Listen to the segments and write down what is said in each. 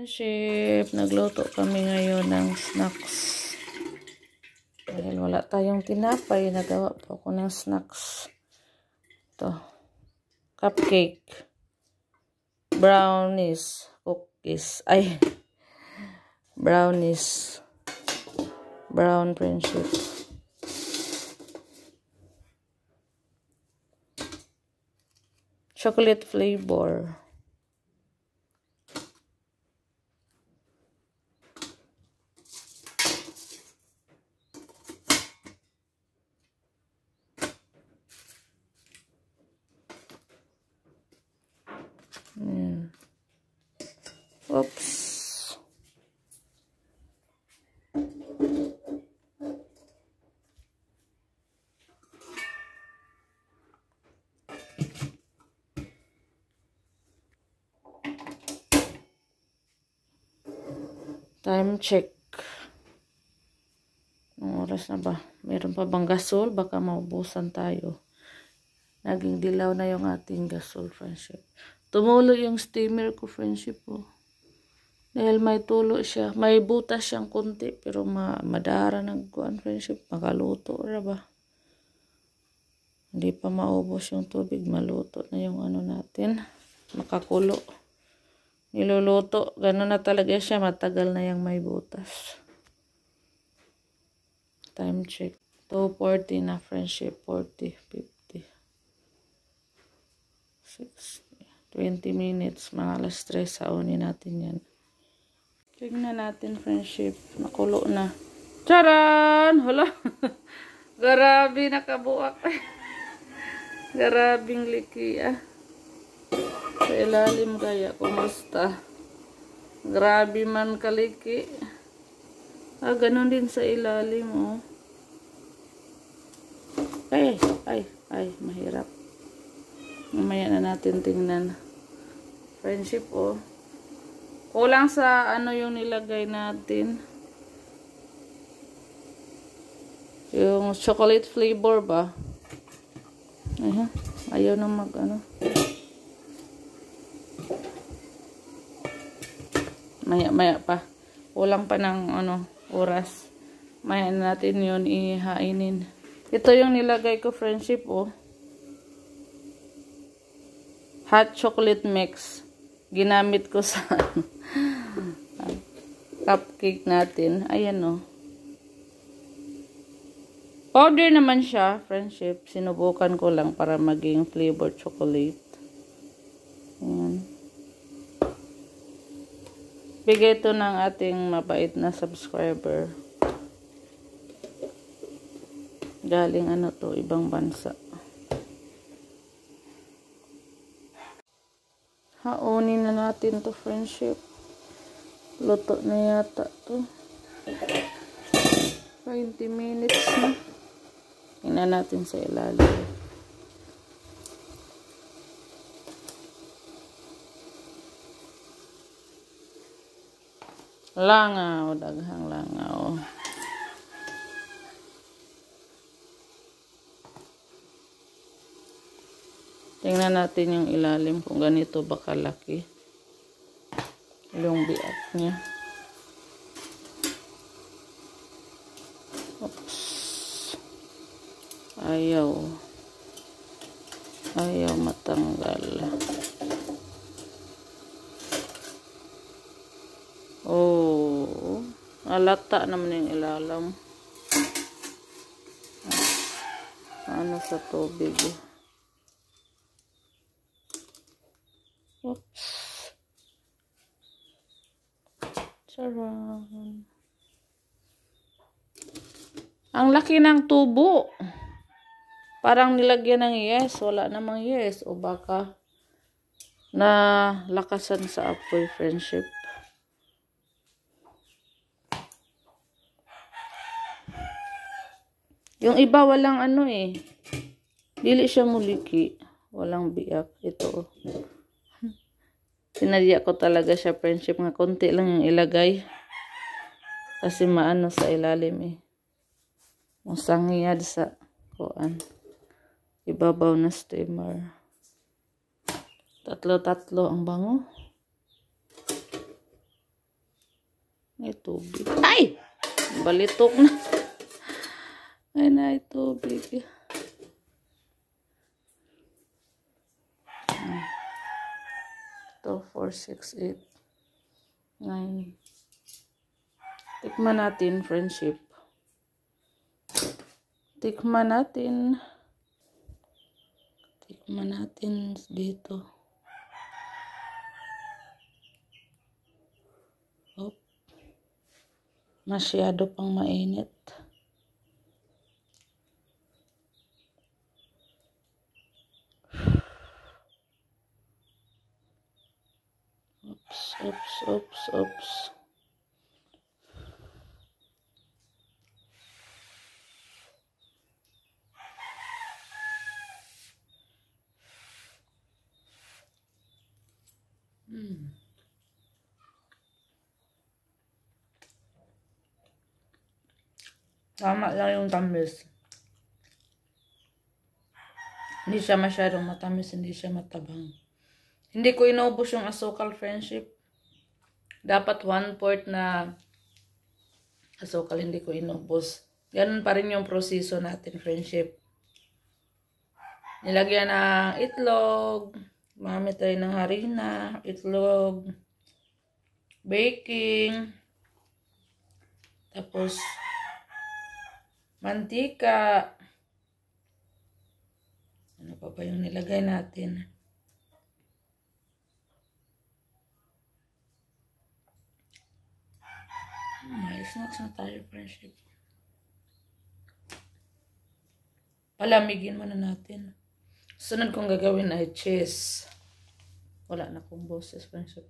Friendship, nagluto kami ngayon ng snacks. Dahil wala tayong tinapay, nagawa po ako ng snacks. Ito, cupcake, brownies, cookies, brownies, brown Friendship. Chocolate flavor. Oops. Time check. Anong oras na ba? Meron pa bang gasol? Baka maubusan tayo. Naging dilaw na yung ating gasol, Friendship. Tumulo yung steamer ko, Friendship. Oh. Dahil may tulo siya. May butas siyang kunti. Pero madara nagkuhan, Friendship. Makaluto ra ba? Hindi pa maubos yung tubig. Maluto na yung ano natin. Makakulo. Niluluto. Ganun na talaga siya. Matagal na yung may butas. Time check. 2:40 na, Friendship. 40, 50. 60. 20 minutes. Mga alas 3. Saunin natin yan. Tignan natin, Friendship. Nakulo na. Charan! Hala! Grabe, nakabuak. Garabing liki, Sa ilalim kaya, kumusta? Grabe man kaliki. Ganun din sa ilalim, oh. Ay, mahirap. Mamaya na natin tingnan. Friendship, oh. Kulang sa ano yung nilagay natin. Yung chocolate flavor ba? Ayaw na ano. Maya pa. Kulang pa ng oras. Maya natin yun ihainin. Ito yung nilagay ko, Friendship, oh. Hot chocolate mix. Ginamit ko sa cupcake natin. Ayan, oh. Powder naman siya, Friendship. Sinubukan ko lang para maging flavored chocolate. Ayan. Bigay ito ng ating mabait na subscriber. Galing ibang bansa. Haunin na natin to, Friendship. Luto na yata to. 20 minutes na. Tingnan natin sa ilalim. Langaw, daghang langaw. Tingnan natin yung ilalim kung ganito ba kalaki. Yung biak niya. Oops. Ayaw matanggal. Oh, alata naman yung ilalim. Ano sa tubig. Oops. Charan. Ang laki ng tubo. Parang nilagyan ng yes. Wala namang yes. O baka na lakasan sa apoy, Friendship. Yung iba walang dili siya muliki. Walang biyak. Ito. Sinadya ko talaga siya, Friendship. Nga konti lang yung ilagay. Kasi maano sa ilalim Masangiyad sa kuan. Ibabaw na steamer. Tatlo ang bango. Ay, tubig. Ay! Balitok na. Ay, na, tubig. 2, 4, 6, 8, 9. Tikman natin, friendship. Tikman natin. Tikman natin dito. Oh. Masyado pang mainit. Oops. Tama lang yung tamis. Hindi siya masyadong matamis, hindi siya matabang. Hindi ko inubos yung asukal, friendship. Dapat 1/4 na asukal, hindi ko inubos. Ganun pa rin yung proseso natin, friendship. Nilagyan ng itlog, gumamit tayo ng harina, itlog, baking, tapos mantika. Ano pa ba yung nilagay natin? May snacks na tayo, friendship. Palamigin muna natin. Sunod kong gagawin ay cheese. Wala na akong boses, friendship.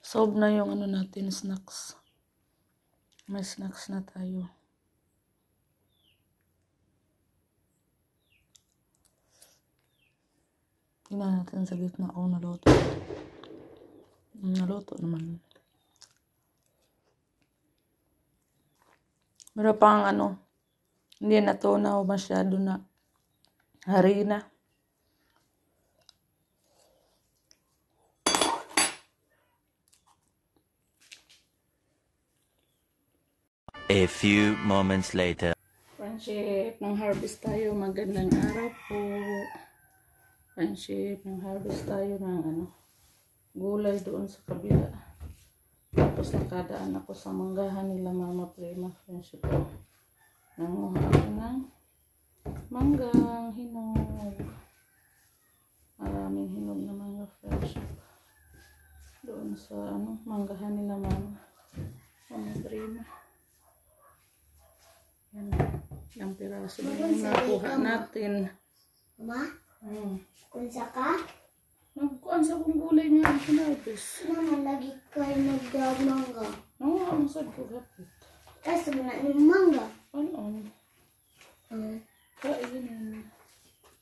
Solve na yung ano natin, snacks. May snacks na tayo. Tingnan natin sa gitna kung naluto. Naluto naman. Meron pang ano, hindi natunaw masyado na harina. A few moments later. Friendship, nang harvest tayo, magandang araw po. Friendship, nang harvest tayo ng ano, gulay doon sa kabila. Tapos nakadaan ako sa manggahan nila Mama Prima, friendship. Nanguha ako ng manggang hinog. Maraming hinog na mga friendship. Doon sa ano, manggahan nila Mama Prima. Yan, yung piraso na yung nakuha natin. Ma? Kunsa ka? Nagkuhan sa kong gulay nga ang pinarvest. Naman lagi kayo nagdamangga. Oo, ang sad ko gapit. Tapos mo na yung mangga. Ano? Kain yan.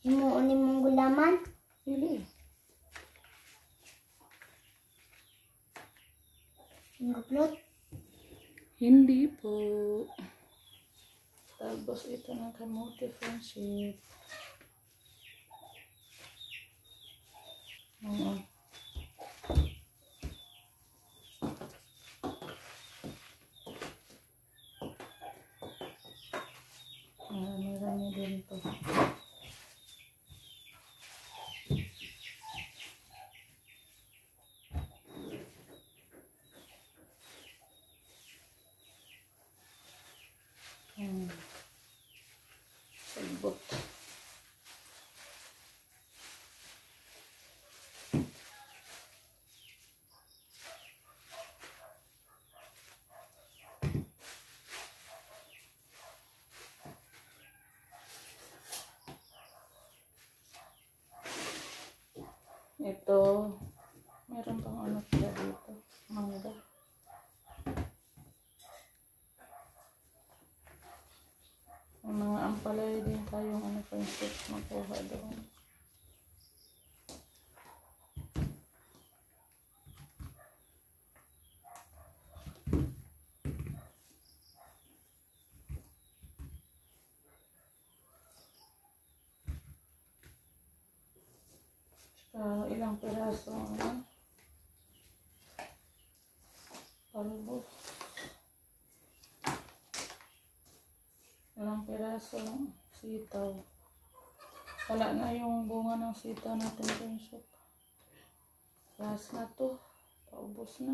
Himuon ni mong gulaman? Hili. Yung guplot? Hindi po. Tapos ito ng kamote, friendship. Oo. Marami din to. Sagbot. Ito, meron pang ano pala dito, mangga. Ang mga ampalay din tayong ano friendship makuha doon. Ilang piraso ang talbos. Ilang piraso ng sitaw. Wala na yung bunga ng sitaw natin, friendship. Last na to. Paubos na.